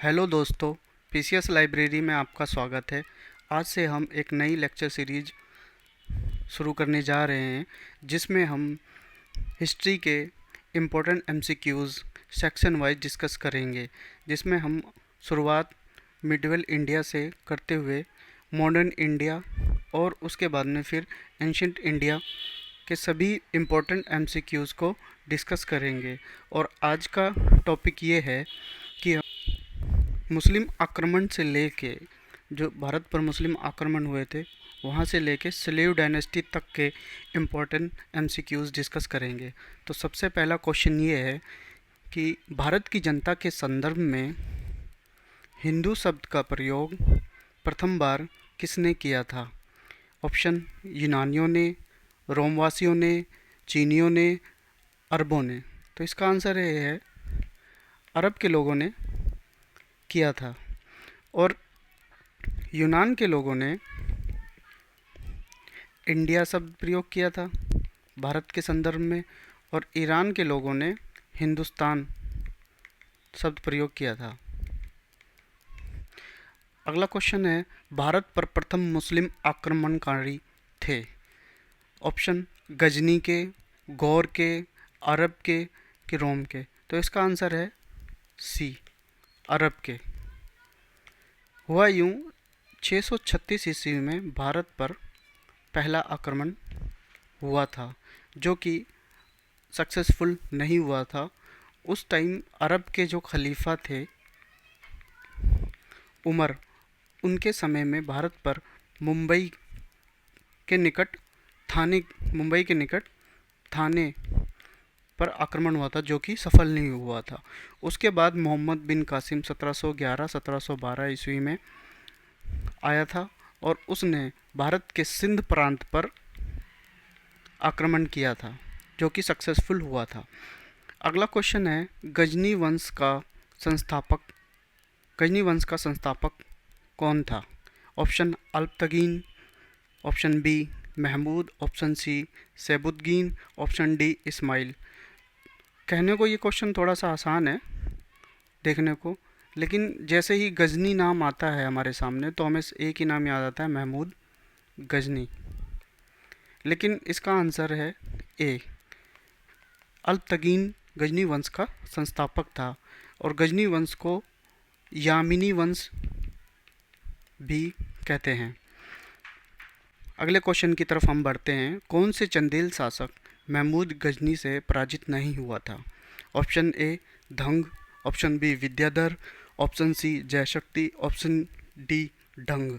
Hello दोस्तों, PCS library में आपका स्वागत है। आज से हम एक नई लेक्चर सीरीज शुरू करने जा रहे हैं जिसमें हम हिस्ट्री के important MCQs section wise discuss करेंगे, जिसमें हम शुरुआत मिडवेल इंडिया से करते हुए मॉडर्न इंडिया और उसके बाद में फिर एंशिएंट इंडिया के सभी इम्पोर्टेंट एमसीक्यूज़ को डिस्कस करेंगे। और आज का टॉपिक ये है कि मुस्लिम आक्रमण से लेके जो भारत पर मुस्लिम आक्रमण हुए थे वहाँ से लेके स्लेव डायनेस्टी तक के इम्पोर्टेंट एमसीक्यूज़ डिस्कस करेंगे। तो सबसे पहला क्वेश्चन ये है कि भारत की जनता के संदर्भ में हिंदू शब्द का प्रयोग प्रथम बार किसने किया था? ऑप्शन यूनानियों ने, रोमवासियों ने, चीनियों ने, अरबों ने। तो इसका आंसर ये है अरब के लोगों ने किया था। और यूनान के लोगों ने इंडिया शब्द प्रयोग किया था भारत के संदर्भ में, और ईरान के लोगों ने हिंदुस्तान शब्द प्रयोग किया था। अगला क्वेश्चन है, भारत पर प्रथम मुस्लिम आक्रमणकारी थे? ऑप्शन गजनी के, गौर के, अरब के, कि रोम के। तो इसका आंसर है सी, अरब के। हुआ यूं, 636 ईस्वी में भारत पर पहला आक्रमण हुआ था जो कि सक्सेसफुल नहीं हुआ था। उस टाइम अरब के जो खलीफा थे उमर, उनके समय में भारत पर मुंबई के निकट थाने पर आक्रमण हुआ था जो कि सफल नहीं हुआ था। उसके बाद मोहम्मद बिन कासिम 1711-1712 ईस्वी में आया था और उसने भारत के सिंध प्रांत पर आक्रमण किया था जो कि सक्सेसफुल हुआ था। अगला क्वेश्चन है, गजनी वंश का संस्थापक कौन था? Option Alptigin, option B Mahmud, option C Saibuddin, option D Ismail. कहने को ये क्वेश्चन थोड़ा सा आसान है देखने को, लेकिन जैसे ही गजनी नाम आता है हमारे सामने तो हमें एक ही नाम याद आता है, महमूद गजनी। लेकिन इसका आंसर है ए, अल्पतगीन गजनी वंश का संस्थापक था। और गजनी वंश को यामिनी वंश भी कहते हैं। अगले क्वेश्चन की तरफ हम बढ़ते हैं। कौन से चंदेल शासक महमूद गजनी से पराजित नहीं हुआ था? Option A Dhang, option B Vidyadhar, option C Jayashakti, option D Dhang.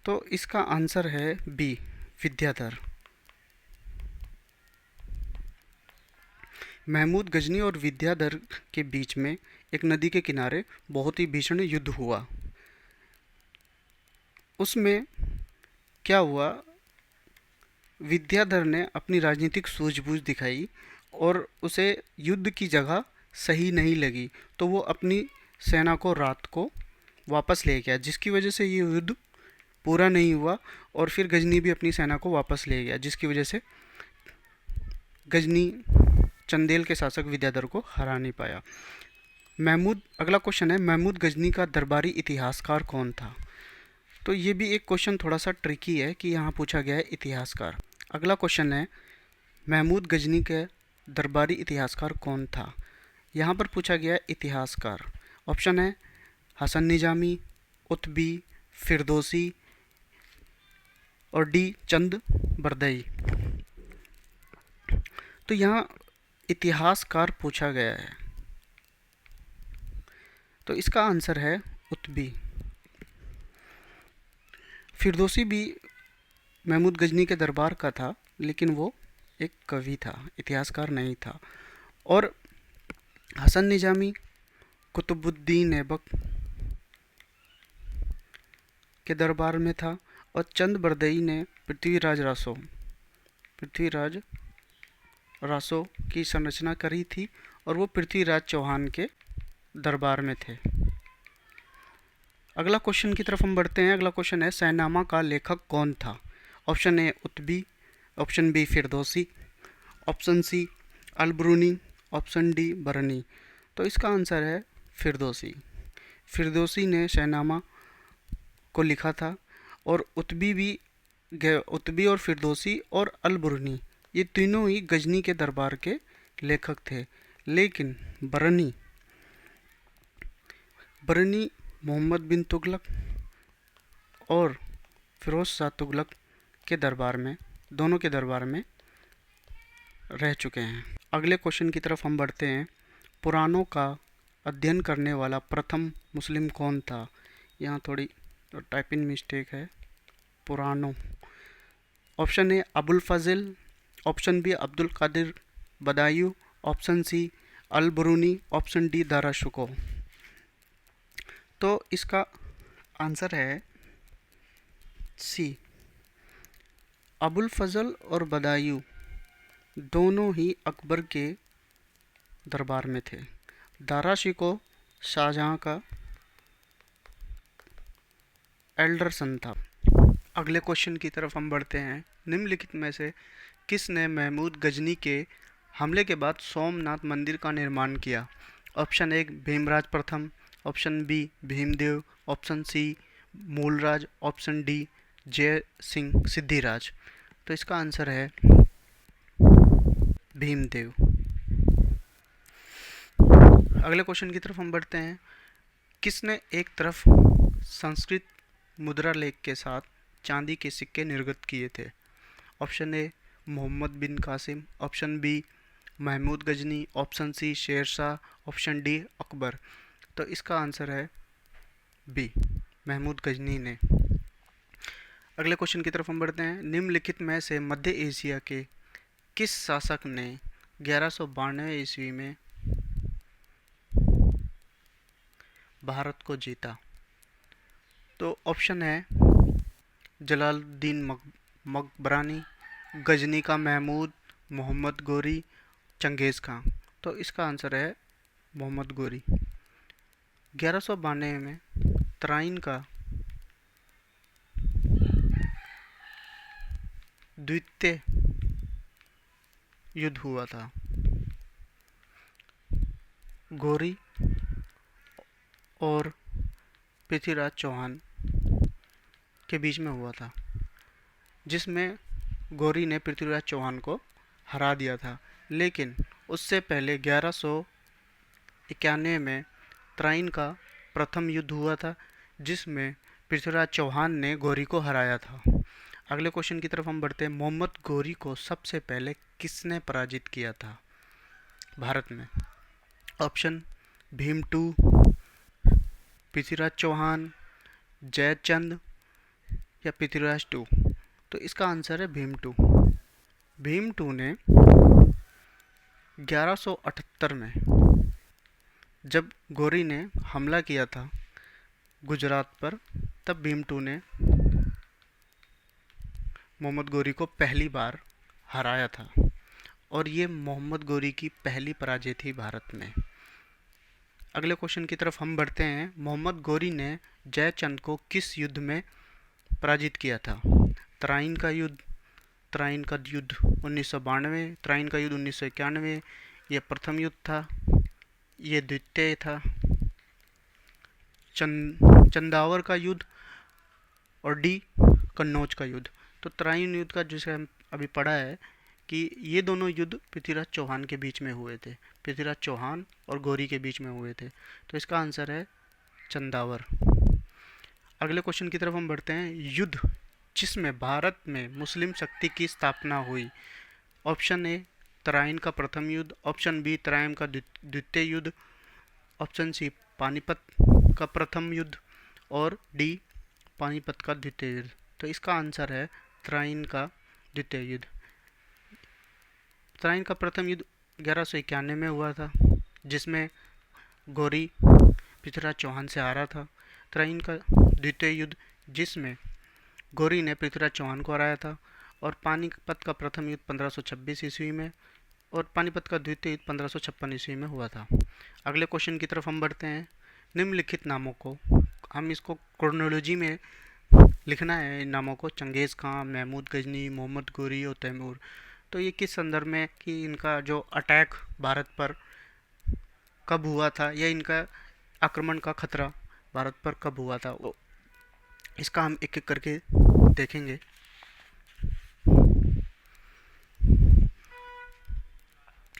तो इसका आंसर है बी, विद्याधर। महमूद गजनी और विद्याधर के बीच में एक नदी के किनारे बहुत ही भीषण युद्ध हुआ। उसमें क्या हुआ, विद्याधर ने अपनी राजनीतिक सूझबूझ दिखाई और उसे युद्ध की जगह सही नहीं लगी, तो वो अपनी सेना को रात को वापस ले गया, जिसकी वजह से ये युद्ध पूरा नहीं हुआ। और फिर गजनी भी अपनी सेना को वापस ले गया, जिसकी वजह से गजनी चंदेल के शासक विद्याधर को हरा नहीं पाया। अगला क्वेश्चन है, महमूद गजनी का दरबारी इतिहासकार कौन था? तो ये भी एक क्वेश्चन थोड़ा सा ट्रिकी है कि यहाँ पूछा गया है इतिहासकार। अगला क्वेश्चन है, महमूद गजनी के दरबारी इतिहासकार कौन था? यहाँ पर पूछा गया है इतिहासकार। ऑप्शन है हसन निजामी, उतबी, फिरदौसी और डी चंद बरदई। तो यहाँ इतिहासकार पूछा गया है, तो इसका आंसर है उतबी। फिरदौसी भी महमूद गजनी के दरबार का था, लेकिन वो एक कवि था, इतिहासकार नहीं था। और हसन निजामी कुतुबुद्दीन ऐबक के दरबार में था, और चंद बरदई ने पृथ्वीराज रासो की संरचना करी थी, और वो पृथ्वीराज चौहान के दरबार में थे। अगला क्वेश्चन की तरफ हम बढ़ते हैं। अगला क्वेश्चन है, सैनामा का लेखक कौन था? Option A Utbi, option B Firdausi, option C Alberuni, option D Barani. तो इसका आंसर है फिरदौसी। फिरदौसी ने शाहनामा को लिखा था, और उतबी और फिरदौसी और अल-बुरनी ये तीनों ही गजनी के दरबार के लेखक थे। लेकिन बरनी बरनी मोहम्मद बिन तुगलक और फिरोज शाह तुगलक के दरबार में, दोनों के दरबार में रह चुके हैं। अगले क्वेश्चन की तरफ हम बढ़ते हैं। पुराणों का अध्ययन करने वाला प्रथम मुस्लिम कौन था? यहाँ थोड़ी टाइपिंग मिस्टेक है। पुराणों, option A Abul Fazal, option B Abdul Qadir Badayuni, option C Al Biruni, option D Dara Shukoh. तो इसका आंसर है सी, अबुल फजल और बदायूं दोनों ही अकबर के दरबार में थे। दारा शिको शाहजहां का एल्डर सन था। अगले क्वेश्चन की तरफ हम बढ़ते हैं। निम्नलिखित में से किसने महमूद गजनी के हमले के बाद सोमनाथ मंदिर का निर्माण किया? ऑप्शन ए भीमराज प्रथम, option B Bhimdev, option C Mulraj, option D Jai Singh Siddhiraj. तो इसका आंसर है भीमदेव। अगले क्वेश्चन की तरफ हम बढ़ते हैं। किसने एक तरफ संस्कृत मुद्रा लेख के साथ चांदी के सिक्के निर्गत किए थे? Option A Muhammad bin Qasim, option B Mahmud Ghazni, option C Sher Shah, option D Akbar. तो इसका आंसर है बी, महमूद गजनी ने। अगले क्वेश्चन की तरफ हम बढ़ते हैं। निम्नलिखित में से मध्य एशिया के किस शासक ने 1192 ईस्वी में भारत को जीता? तो ऑप्शन है जलालुद्दीन मकबरानी, गजनी का महमूद, मोहम्मद गोरी, चंगेज़ खां। तो इसका आंसर है मोहम्मद गोरी। 1192 में तराइन का द्वितीय युद्ध हुआ था। गोरी और पृथ्वीराज चौहान के बीच में हुआ था, जिसमें गोरी ने पृथ्वीराज चौहान को हरा दिया था। लेकिन उससे पहले 1191 में तराइन का प्रथम युद्ध हुआ था, जिसमें पृथ्वीराज चौहान ने गोरी को हराया था। अगले क्वेश्चन की तरफ हम बढ़ते हैं। मोहम्मद गोरी को सबसे पहले किसने पराजित किया था भारत में? ऑप्शन भीम टू, पृथ्वीराज चौहान, जयचंद या पृथ्वीराज टू। तो इसका आंसर है भीम टू। भीम टू ने 1178 में जब गोरी ने हमला किया था गुजरात पर, तब भीम टू ने मोहम्मद गोरी को पहली बार हराया था, और ये मोहम्मद गोरी की पहली पराजय थी भारत में। अगले क्वेश्चन की तरफ हम बढ़ते हैं। मोहम्मद गोरी ने जयचंद को किस युद्ध में पराजित किया था? तराइन का युद्ध, तराइन का युद्ध 1992, तराइन का युद्ध 1991, यह प्रथम युद्ध था, ये द्वितीय था, चंदावर का युद्ध, और डी कन्नौज का युद्ध। तो तराइन युद्ध का जिसे हम अभी पढ़ा है कि ये दोनों युद्ध पृथ्वीराज चौहान के बीच में हुए थे, पृथ्वीराज चौहान और गोरी के बीच में हुए थे। तो इसका आंसर है चंदावर। अगले क्वेश्चन की तरफ हम बढ़ते हैं। युद्ध जिसमें भारत में मुस्लिम शक्ति की स्थापना हुई। ऑप्शन ए तराइन का प्रथम युद्ध, ऑप्शन बी तराइन का द्वितीय युद्ध, ऑप्शन सी पानीपत का प्रथम युद्ध, और डी पानीपत का द्वितीय युद्ध। तो इसका आंसर है तराइन का द्वितीय युद्ध। तराइन का प्रथम युद्ध 1191 में हुआ था, जिसमें गोरी पृथ्वीराज चौहान से हारा था। तराइन का द्वितीय युद्ध जिसमें गोरी ने पृथ्वीराज चौहान को हराया था, और पानीपत का प्रथम युद्ध 1526 ईस्वी में, और पानीपत का द्वितीय युद्ध 1556 ईस्वी में हुआ था। अगले क्वेश्चन की तरफ हम बढ़ते हैं। निम्नलिखित नामों को, हम इसको क्रोनोलॉजी में लिखना है इन नामों को, चंगेज़ खां, महमूद गजनी, मोहम्मद गोरी और तैमूर। तो ये किस संदर्भ में कि इनका जो अटैक भारत पर कब हुआ था, या इनका आक्रमण का खतरा भारत पर कब हुआ था, वो इसका हम एक एक करके देखेंगे।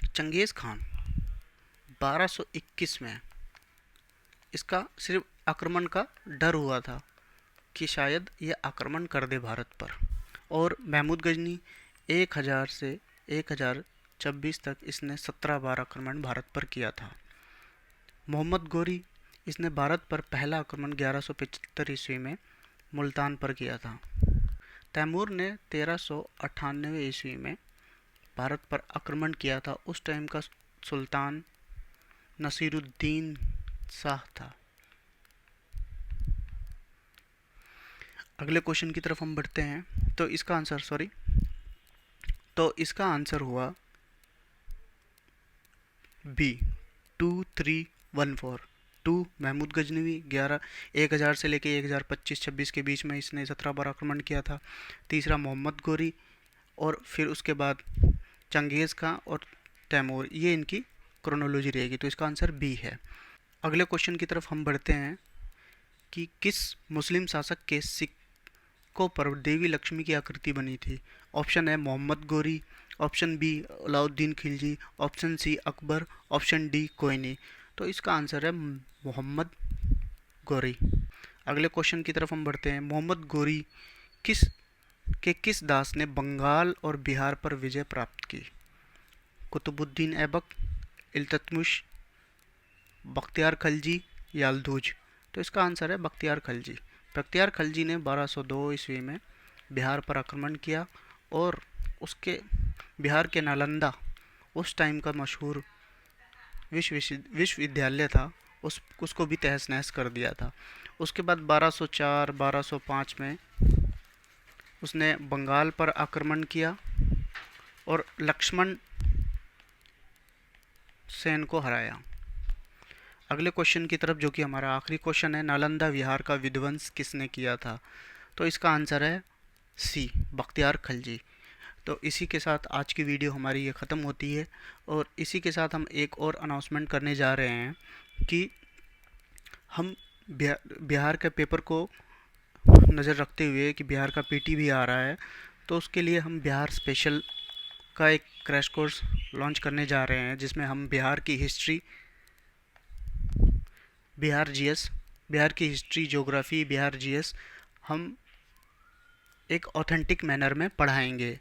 चंगेज़ खान 1221 में, इसका सिर्फ आक्रमण का डर हुआ था कि शायद ये आक्रमण कर दे भारत पर। और महमूद गजनी 1000 से 1026 तक इसने 17 बार आक्रमण भारत पर किया था। मोहम्मद गोरी, इसने भारत पर पहला आक्रमण 1175 ईस्वी में मुल्तान पर किया था। तैमूर ने 1398 ईस्वी में भारत पर आक्रमण किया था। उस टाइम का सुल्तान नसीरुद्दीन शाह था। अगले क्वेश्चन की तरफ हम बढ़ते हैं। तो इसका आंसर हुआ बी, 2314। 2 महमूद गजनवी 1000 से लेके 1025-26 के बीच में इसने 17 बार आक्रमण किया था। तीसरा मोहम्मद गोरी, और फिर उसके बाद चंगेज़ खां और तैमूर। ये इनकी क्रोनोलॉजी रहेगी, तो इसका आंसर बी है। अगले क्वेश्चन की तरफ हम बढ़ते हैं कि किस मुस्लिम शासक के सिक्कों पर देवी लक्ष्मी की आकृति बनी थी। ऑप्शन है Mohammad Ghori, option B Alauddin Khilji, option C Akbar, option D कोई नहीं। तो इसका आंसर है मोहम्मद गोरी। अगले क्वेश्चन की तरफ हम बढ़ते हैं। मोहम्मद गोरी किस दास ने बंगाल और बिहार पर विजय प्राप्त की। कुतुबुद्दीन ऐबक, इल्तुतमिश, बख्तियार खलजी, यालदूज। तो इसका आंसर है बख्तियार खलजी। बख्तियार खलजी ने 1202 ईस्वी में बिहार पर आक्रमण किया और उसके बिहार के नालंदा, उस टाइम का मशहूर विश्वविद्यालय था, उसको भी तहस नहस कर दिया था। उसके बाद 1204-1205 में उसने बंगाल पर आक्रमण किया और लक्ष्मण सेन को हराया। अगले क्वेश्चन की तरफ, जो कि हमारा आखिरी क्वेश्चन है, नालंदा विहार का विध्वंस किसने किया था। तो इसका आंसर है सी, बख्तियार खलजी। तो इसी के साथ आज की वीडियो हमारी ये ख़त्म होती है। और इसी के साथ हम एक और अनाउंसमेंट करने जा रहे हैं कि हम बिहार के पेपर को नज़र रखते हुए कि बिहार का पीटी भी आ रहा है, तो उसके लिए हम बिहार स्पेशल का एक क्रैश कोर्स लॉन्च करने जा रहे हैं, जिसमें हम बिहार की हिस्ट्री, बिहार की हिस्ट्री, ज्योग्राफी, बिहार जीएस हम एक ऑथेंटिक मैनर में पढ़ाएंगे।